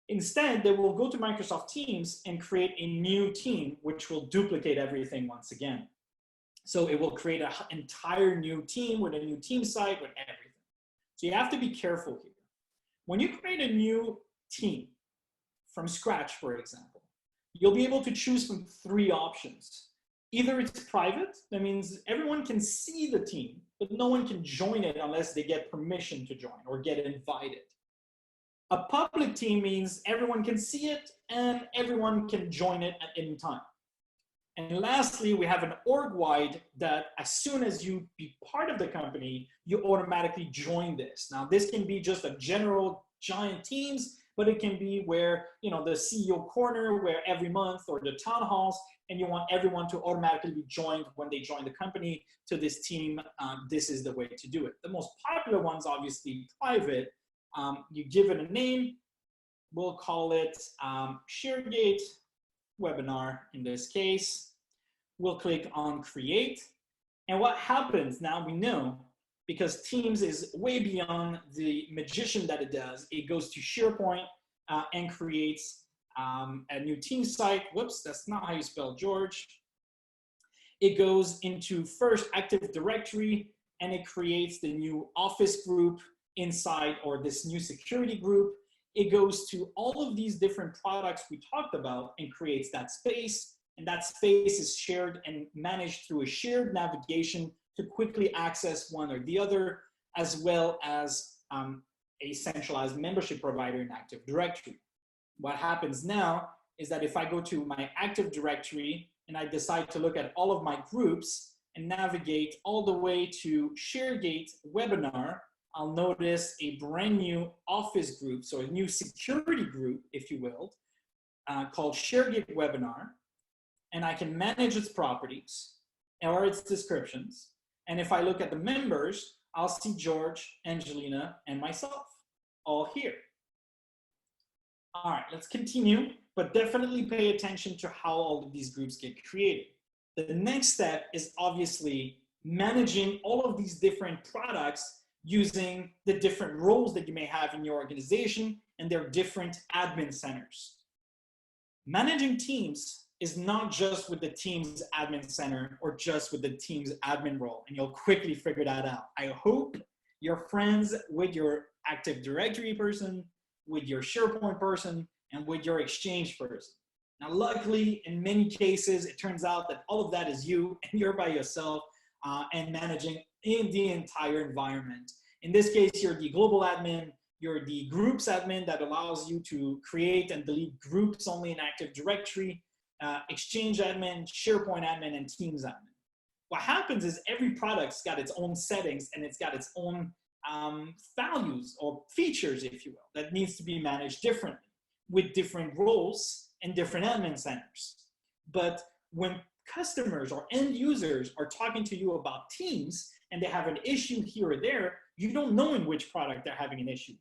Instead, they will go to Microsoft Teams and create a new team, which will duplicate everything once again. So it will create an entire new team with a new team site with everything. So you have to be careful here. When you create a new team from scratch, for example, you'll be able to choose from three options. Either it's private, that means everyone can see the team, but no one can join it unless they get permission to join or get invited. A public team means everyone can see it and everyone can join it at any time. And lastly, we have an org-wide that as soon as you be part of the company, you automatically join this. Now, this can be just a general giant teams, but it can be where, the CEO corner, where every month, or the town halls, and you want everyone to automatically be joined when they join the company to this team. This is the way to do it. The most popular one's obviously private. You give it a name. We'll call it ShareGate Webinar in this case. We'll click on create. And what happens now, we know, because Teams is way beyond the magician that it does, it goes to SharePoint and creates a new team site. Whoops, that's not how you spell George. It goes into first Active Directory and it creates the new Office group inside, or this new security group. It goes to all of these different products we talked about and creates that space. And that space is shared and managed through a shared navigation to quickly access one or the other, as well as a centralized membership provider in Active Directory. What happens now is that if I go to my Active Directory and I decide to look at all of my groups and navigate all the way to ShareGate Webinar, I'll notice a brand new Office group, so a new security group, if you will, called ShareGate Webinar. And I can manage its properties or its descriptions. And if I look at the members, I'll see George, Angelina, and myself all here. All right, let's continue, but definitely pay attention to how all of these groups get created. The next step is obviously managing all of these different products using the different roles that you may have in your organization and their different admin centers. Managing teams is not just with the Teams admin center or just with the Teams admin role, and you'll quickly figure that out. I hope you're friends with your Active Directory person, with your SharePoint person, and with your Exchange person. Now, luckily, in many cases, it turns out that all of that is you and you're by yourself and managing in the entire environment. In this case, you're the global admin, you're the groups admin that allows you to create and delete groups only in Active Directory, Exchange admin, SharePoint admin, and Teams admin. What happens is every product's got its own settings and it's got its own values or features, if you will, that needs to be managed differently with different roles and different admin centers. But when customers or end users are talking to you about Teams and they have an issue here or there, you don't know in which product they're having an issue with.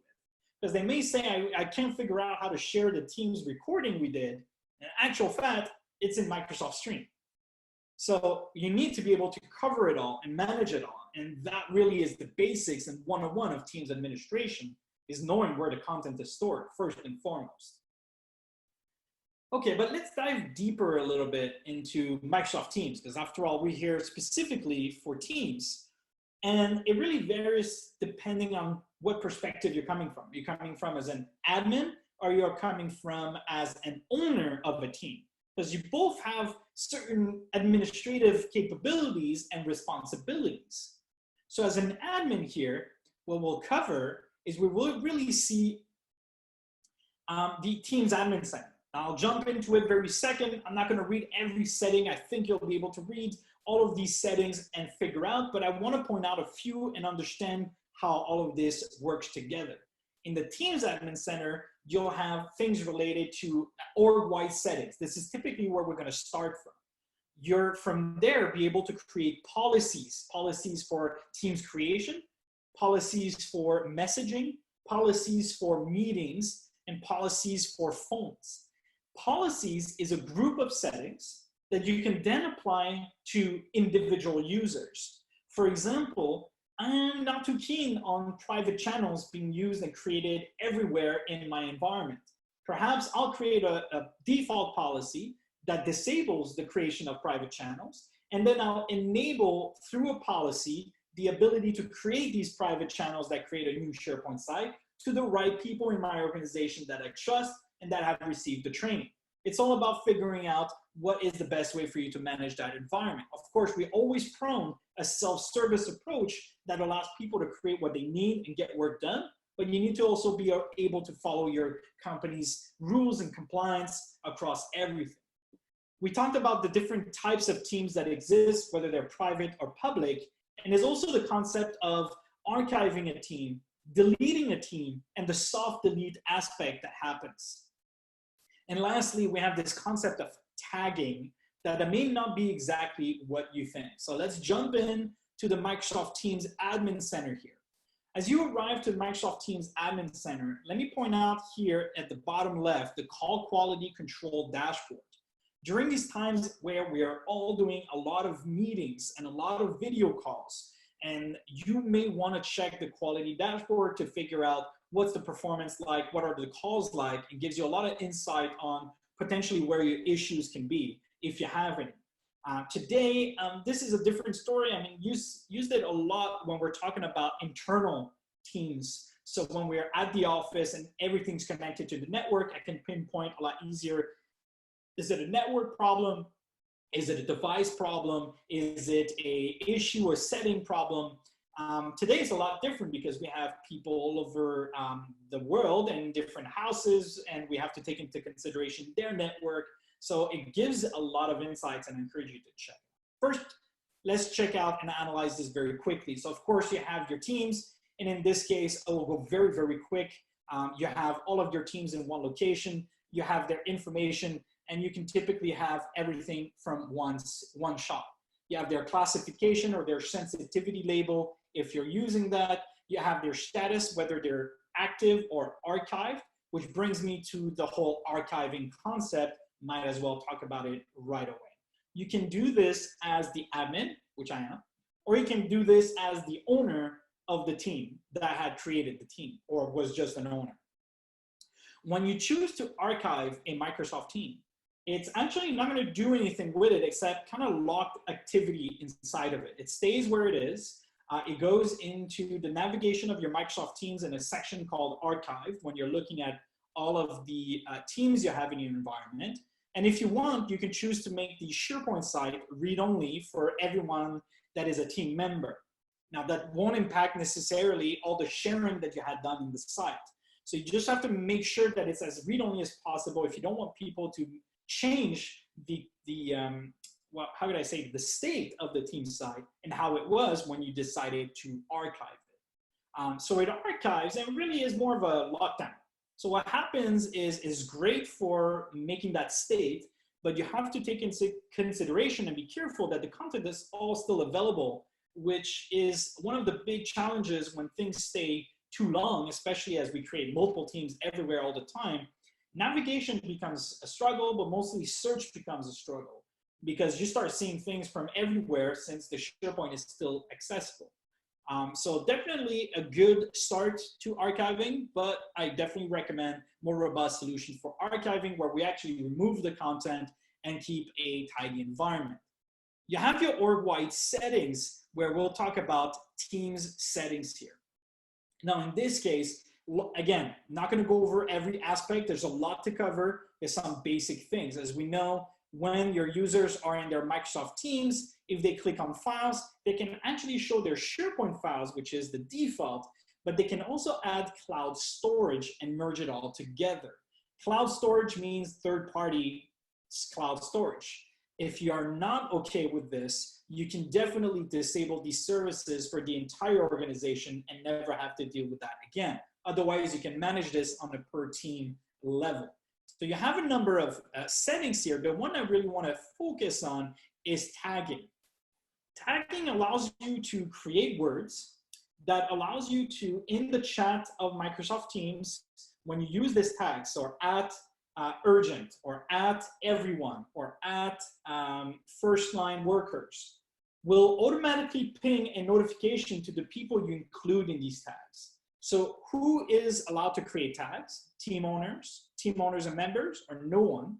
Because they may say, I can't figure out how to share the Teams recording we did. In actual fact, it's in Microsoft Stream. So you need to be able to cover it all and manage it all. And that really is the basics and 101 of Teams administration, is knowing where the content is stored first and foremost. Okay, but let's dive deeper a little bit into Microsoft Teams, because after all, we're here specifically for Teams. And it really varies depending on what perspective you're coming from. You're coming from as an admin, or you're coming from as an owner of a team. Because you both have certain administrative capabilities and responsibilities. So as an admin here, what we'll cover is we will really see the Teams admin center. I'll jump into it very second. I'm not going to read every setting. I think you'll be able to read all of these settings and figure out, but I want to point out a few and understand how all of this works together. In the Teams admin center, you'll have things related to org-wide settings. This is typically where we're going to start from. You're from there be able to create policies for Teams creation, policies for messaging, policies for meetings, and policies for phones. Policies is a group of settings that you can then apply to individual users. For example, I'm not too keen on private channels being used and created everywhere in my environment. Perhaps I'll create a default policy that disables the creation of private channels, and then I'll enable through a policy the ability to create these private channels that create a new SharePoint site to the right people in my organization that I trust and that have received the training. It's all about figuring out what is the best way for you to manage that environment. Of course, we always prone a self-service approach that allows people to create what they need and get work done, but you need to also be able to follow your company's rules and compliance across everything. We talked about the different types of teams that exist, whether they're private or public, and there's also the concept of archiving a team, deleting a team, and the soft delete aspect that happens. And lastly, we have this concept of tagging that may not be exactly what you think. So let's jump in to the Microsoft Teams Admin Center here. As you arrive to the Microsoft Teams Admin Center, let me point out here at the bottom left, the Call Quality Control Dashboard. During these times where we are all doing a lot of meetings and a lot of video calls, and you may want to check the quality dashboard to figure out what's the performance like, what are the calls like. It gives you a lot of insight on potentially where your issues can be, if you have any. Today, this is a different story. I mean, used it a lot when we're talking about internal teams. So when we're at the office and everything's connected to the network, I can pinpoint a lot easier. Is it a network problem? Is it a device problem? Is it a issue or setting problem? Today is a lot different because we have people all over the world and different houses, and we have to take into consideration their network. So it gives a lot of insights, and I encourage you to check. First, let's check out and analyze this very quickly. So of course you have your teams, and in this case, I will go very, very quick. You have all of your teams in one location, you have their information, and you can typically have everything from one shot. You have their classification or their sensitivity label. If you're using that, you have their status, whether they're active or archived, which brings me to the whole archiving concept. Might as well talk about it right away. You can do this as the admin, which I am, or you can do this as the owner of the team that had created the team or was just an owner. When you choose to archive a Microsoft team, it's actually not going to do anything with it except kind of lock activity inside of it. It stays where it is. It goes into the navigation of your Microsoft Teams in a section called Archived when you're looking at all of the teams you have in your environment. And if you want, you can choose to make the SharePoint site read-only for everyone that is a team member. Now, that won't impact necessarily all the sharing that you had done in the site. So you just have to make sure that it's as read-only as possible if you don't want people to change well, how could I say, the state of the team site and how it was when you decided to archive it. So it archives and really is more of a lockdown. So what happens is great for making that state, but you have to take into consideration and be careful that the content is all still available, which is one of the big challenges when things stay too long, especially as we create multiple teams everywhere all the time. Navigation becomes a struggle, but mostly search becomes a struggle because you start seeing things from everywhere since the SharePoint is still accessible. So definitely a good start to archiving, but I definitely recommend more robust solutions for archiving where we actually remove the content and keep a tidy environment. You have your org-wide settings where we'll talk about Teams settings here. Now, in this case, again, not going to go over every aspect. There's a lot to cover. There's some basic things. As we know, when your users are in their Microsoft Teams, if they click on files, they can actually show their SharePoint files, which is the default, but they can also add cloud storage and merge it all together. Cloud storage means third-party cloud storage. If you are not okay with this, you can definitely disable these services for the entire organization and never have to deal with that again. Otherwise, you can manage this on a per team level. So you have a number of settings here. The one I really want to focus on is tagging. Tagging allows you to create words that allows you to, in the chat of Microsoft Teams, when you use this tag, so at urgent, or at everyone, or at first line workers, will automatically ping a notification to the people you include in these tags. So who is allowed to create tags? Team owners and members, or no one.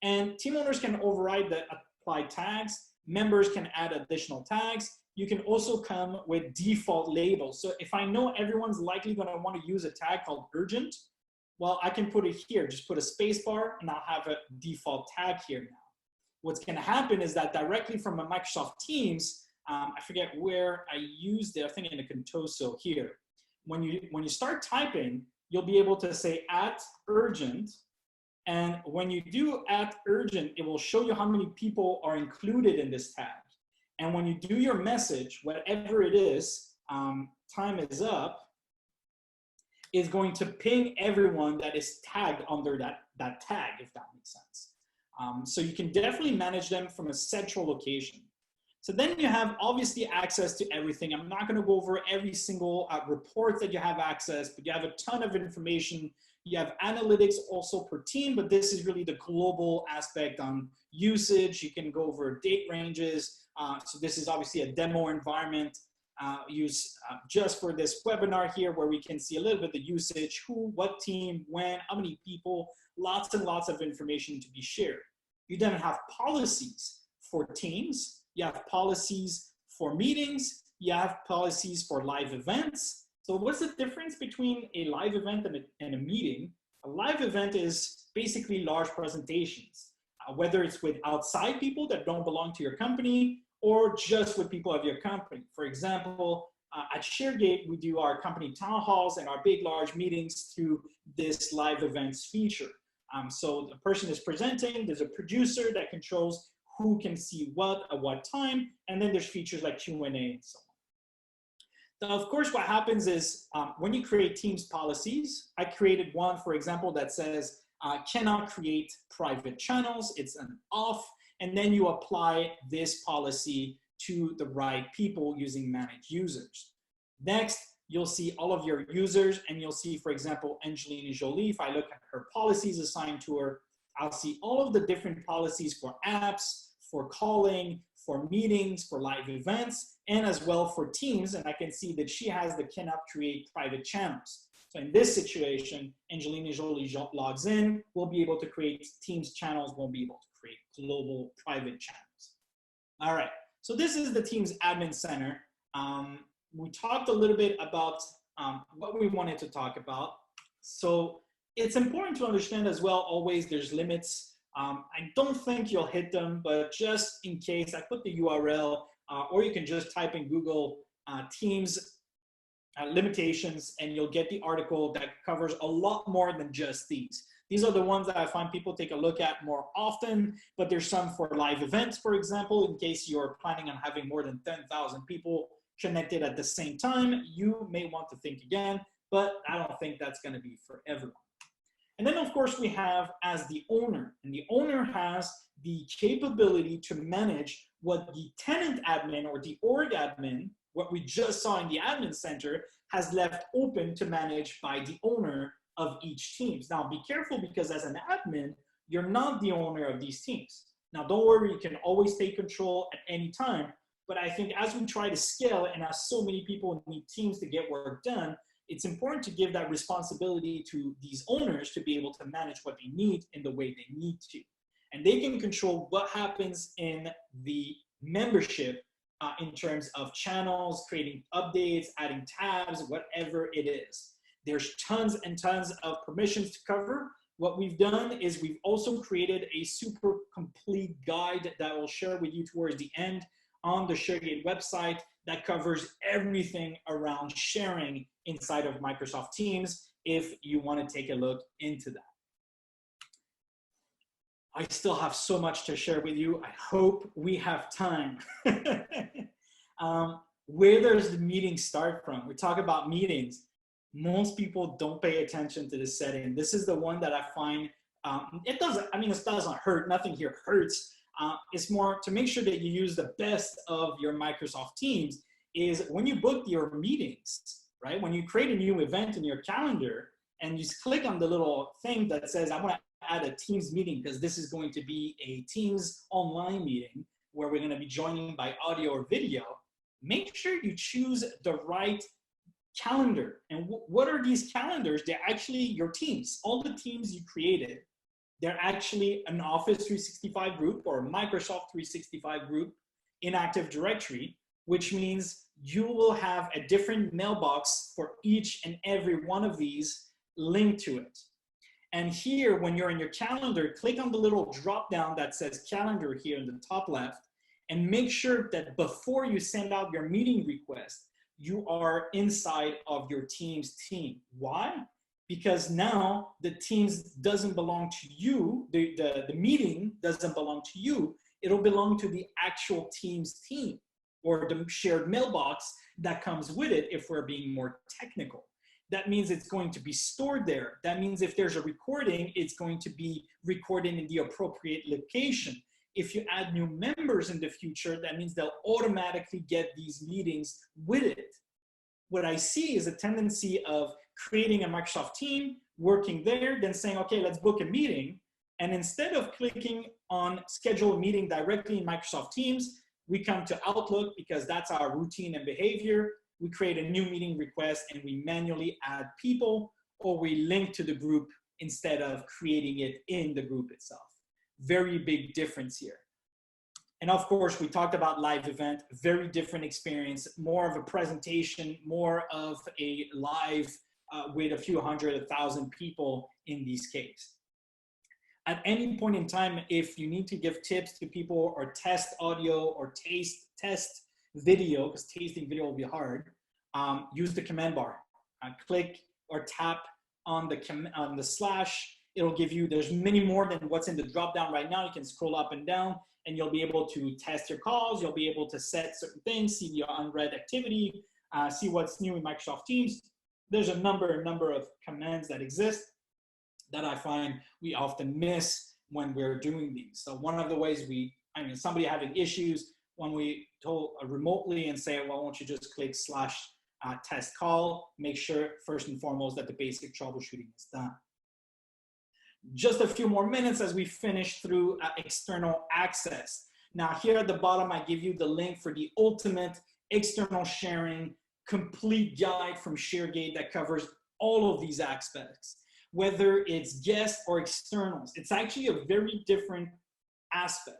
And team owners can override the applied tags. Members can add additional tags. You can also come with default labels. So if I know everyone's likely going to want to use a tag called urgent, well, I can put it here. Just put a space bar and I'll have a default tag here now. What's going to happen is that directly from a Microsoft Teams, I forget where I used it, I think in the Contoso here. When you start typing, you'll be able to say at urgent. And when you do at urgent, it will show you how many people are included in this tag. And when you do your message, whatever it is, time is up, is going to ping everyone that is tagged under that tag, if that makes sense. So you can definitely manage them from a central location. So then you have obviously access to everything. I'm not going to go over every single report that you have access, but you have a ton of information. You have analytics also per team, but this is really the global aspect on usage. You can go over date ranges. So this is obviously a demo environment used just for this webinar here, where we can see a little bit of the usage, who, what team, when, how many people, lots and lots of information to be shared. You then have policies for teams. You have policies for meetings. You have policies for live events. So what's the difference between a live event and a meeting? A live event is basically large presentations, whether it's with outside people that don't belong to your company or just with people of your company. For example, at ShareGate, we do our company town halls and our big, large meetings through this live events feature. So the person is presenting, there's a producer that controls who can see what at what time, and then there's features like Q&A and so on. Now, of course, what happens is when you create Teams policies, I created one, for example, that says cannot create private channels. It's an off, and then you apply this policy to the right people using manage users. Next, you'll see all of your users, and you'll see, for example, Angelina Jolie. If I look at her policies assigned to her, I'll see all of the different policies for apps, for calling, for meetings, for live events, and as well for Teams. And I can see that she has the cannot create private channels. So in this situation, Angelina Jolie logs in, we'll be able to create Teams channels, won't be able to create global private channels. All right, so this is the Teams Admin Center. We talked a little bit about what we wanted to talk about. So it's important to understand as well, always there's limits I don't think you'll hit them, but just in case, I put the URL, or you can just type in Google Teams limitations, and you'll get the article that covers a lot more than just these. These are the ones that I find people take a look at more often, but there's some for live events, for example, in case you're planning on having more than 10,000 people connected at the same time, you may want to think again, but I don't think that's going to be for everyone. And then, of course, we have as the owner, and the owner has the capability to manage what the tenant admin or the org admin, what we just saw in the admin center, has left open to manage by the owner of each teams. Now, be careful, because as an admin, you're not the owner of these teams. Now, don't worry, you can always take control at any time. But I think as we try to scale, and as so many people need teams to get work done, it's important to give that responsibility to these owners to be able to manage what they need in the way they need to. And they can control what happens in the membership in terms of channels, creating updates, adding tabs, whatever it is. There's tons and tons of permissions to cover. What we've done is we've also created a super complete guide that we'll share with you towards the end on the ShareGate website that covers everything around sharing inside of Microsoft Teams if you want to take a look into that. I still have so much to share with you. I hope we have time. Where does the meeting start from? We talk about meetings. Most people don't pay attention to this setting. This is the one that I find, it doesn't hurt. Nothing here hurts. It's more to make sure that you use the best of your Microsoft Teams is when you book your meetings, right? When you create a new event in your calendar and you just click on the little thing that says, I want to add a Teams meeting because this is going to be a Teams online meeting where we're going to be joining by audio or video, make sure you choose the right calendar. And what are these calendars? They're actually your teams. All the teams you created, they're actually an Office 365 group or a Microsoft 365 group in Active Directory, which means you will have a different mailbox for each and every one of these linked to it. And here, when you're in your calendar, click on the little drop down that says calendar here in the top left, and make sure that before you send out your meeting request, you are inside of your Teams team. Why? Because now the Teams doesn't belong to you, the meeting doesn't belong to you, it'll belong to the actual Teams team or the shared mailbox that comes with it if we're being more technical. That means it's going to be stored there. That means if there's a recording, it's going to be recorded in the appropriate location. If you add new members in the future, that means they'll automatically get these meetings with it. What I see is a tendency of creating a Microsoft team, working there, then saying, okay, let's book a meeting. And instead of clicking on schedule a meeting directly in Microsoft Teams, we come to Outlook because that's our routine and behavior. We create a new meeting request and we manually add people, or we link to the group instead of creating it in the group itself. Very big difference here. And of course, we talked about live event, very different experience, more of a presentation, more of a live with a few hundred, 1,000 people in these cases. At any point in time, if you need to give tips to people or test audio or test video, because tasting video will be hard, use the command bar. Click or tap on the slash. It'll give you, there's many more than what's in the drop down right now. You can scroll up and down and you'll be able to test your calls. You'll be able to set certain things, see the unread activity, see what's new in Microsoft Teams. There's a number of commands that exist that I find we often miss when we're doing these. So one of the ways somebody having issues, when we told remotely and say, well, why don't you just click slash test call, make sure first and foremost that the basic troubleshooting is done. Just a few more minutes as we finish through external access. Now here at the bottom, I give you the link for the ultimate external sharing complete guide from ShareGate that covers all of these aspects, whether it's guests or externals. It's actually a very different aspect.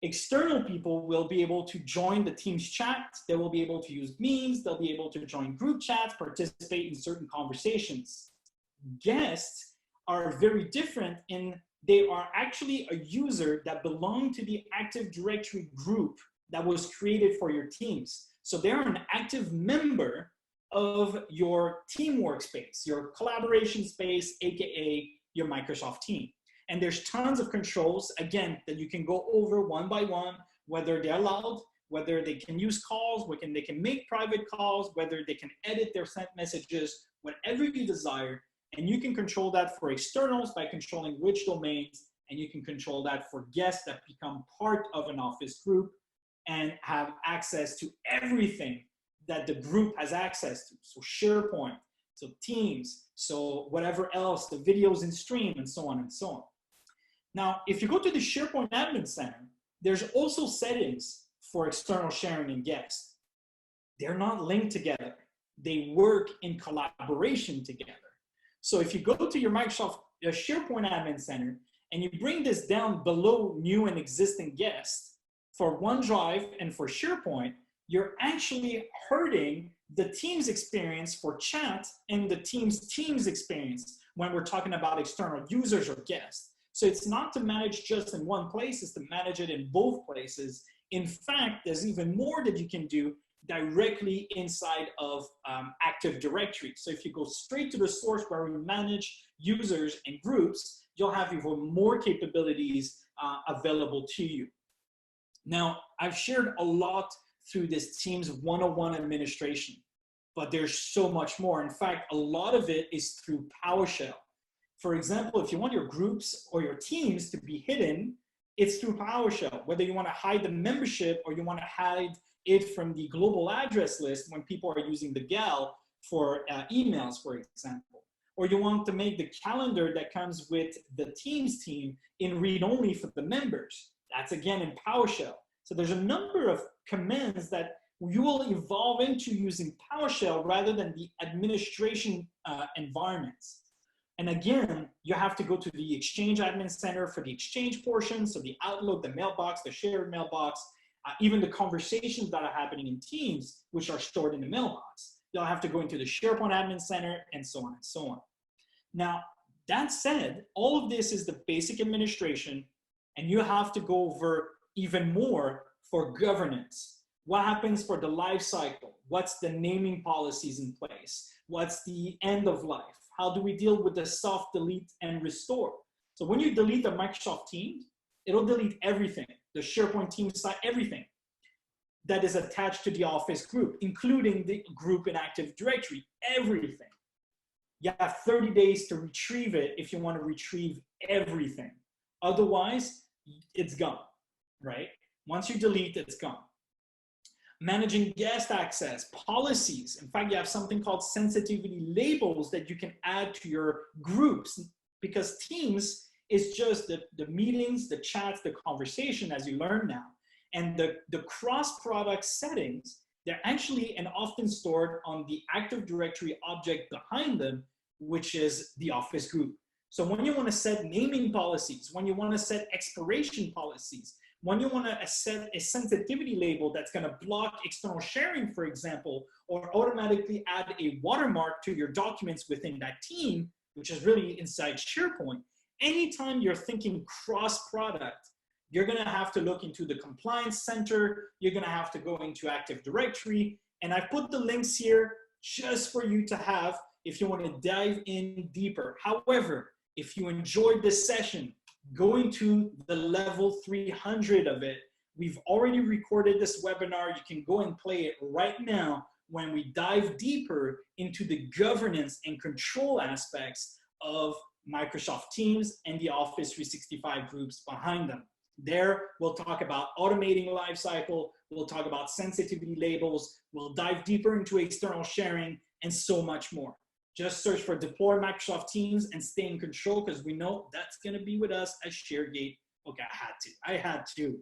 External people will be able to join the Teams chat. They will be able to use memes. They'll be able to join group chats, participate in certain conversations. Guests are very different in they are actually a user that belong to the Active Directory group that was created for your teams. So they're an active member of your team workspace, your collaboration space, AKA your Microsoft team. And there's tons of controls, again, that you can go over one by one, whether they're allowed, whether they can use calls, they can make private calls, whether they can edit their sent messages, whatever you desire. And you can control that for externals by controlling which domains, and you can control that for guests that become part of an Office group and have access to everything that the group has access to. So SharePoint, so Teams, so whatever else, the videos in stream, and so on and so on. Now, if you go to the SharePoint Admin Center, there's also settings for external sharing and guests. They're not linked together. They work in collaboration together. So if you go to your Microsoft SharePoint Admin Center and you bring this down below new and existing guests, for OneDrive and for SharePoint, you're actually hurting the Teams experience for chat and the Teams experience when we're talking about external users or guests. So it's not to manage just in one place, it's to manage it in both places. In fact, there's even more that you can do directly inside of Active Directory. So if you go straight to the source where we manage users and groups, you'll have even more capabilities available to you. Now, I've shared a lot through this Teams 101 administration, but there's so much more. In fact, a lot of it is through PowerShell. For example, if you want your groups or your teams to be hidden, it's through PowerShell. Whether you want to hide the membership or you want to hide it from the global address list when people are using the GAL for emails, for example. Or you want to make the calendar that comes with the Teams team in read-only for the members. That's again in PowerShell. So there's a number of commands that you will evolve into using PowerShell rather than the administration environments. And again, you have to go to the Exchange Admin Center for the Exchange portion, so the Outlook, the mailbox, the shared mailbox, even the conversations that are happening in Teams, which are stored in the mailbox. You'll have to go into the SharePoint Admin Center and so on and so on. Now, that said, all of this is the basic administration, and you have to go over even more for governance. What happens for the life cycle? What's the naming policies in place? What's the end of life? How do we deal with the soft delete and restore? So when you delete the Microsoft Teams, it'll delete everything, the SharePoint Teams site, everything that is attached to the Office group, including the group in Active Directory, everything. You have 30 days to retrieve it if you want to retrieve everything. Otherwise, it's gone, right? Once you delete, it's gone. Managing guest access, policies. In fact, you have something called sensitivity labels that you can add to your groups, because Teams is just the meetings, the chats, the conversation, as you learn now. And the cross-product settings, they're actually and often stored on the Active Directory object behind them, which is the Office group. So when you want to set naming policies, when you want to set expiration policies, when you want to set a sensitivity label that's going to block external sharing, for example, or automatically add a watermark to your documents within that team, which is really inside SharePoint, anytime you're thinking cross-product, you're going to have to look into the Compliance Center, you're going to have to go into Active Directory, and I've put the links here just for you to have if you want to dive in deeper. However, if you enjoyed this session, going to the level 300 of it, we've already recorded this webinar. You can go and play it right now when we dive deeper into the governance and control aspects of Microsoft Teams and the Office 365 groups behind them. There, we'll talk about automating lifecycle, we'll talk about sensitivity labels, we'll dive deeper into external sharing, and so much more. Just search for Deploy Microsoft Teams and stay in control, because we know that's going to be with us at ShareGate. Okay, I had to.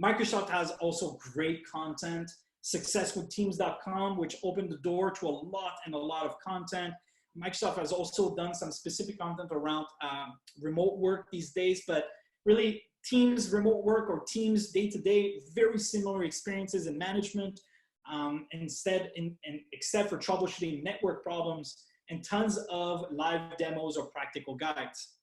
Microsoft has also great content. Successwithteams.com, which opened the door to a lot of content. Microsoft has also done some specific content around remote work these days, but really Teams remote work or Teams day-to-day, very similar experiences in management. Except for troubleshooting network problems, and tons of live demos or practical guides.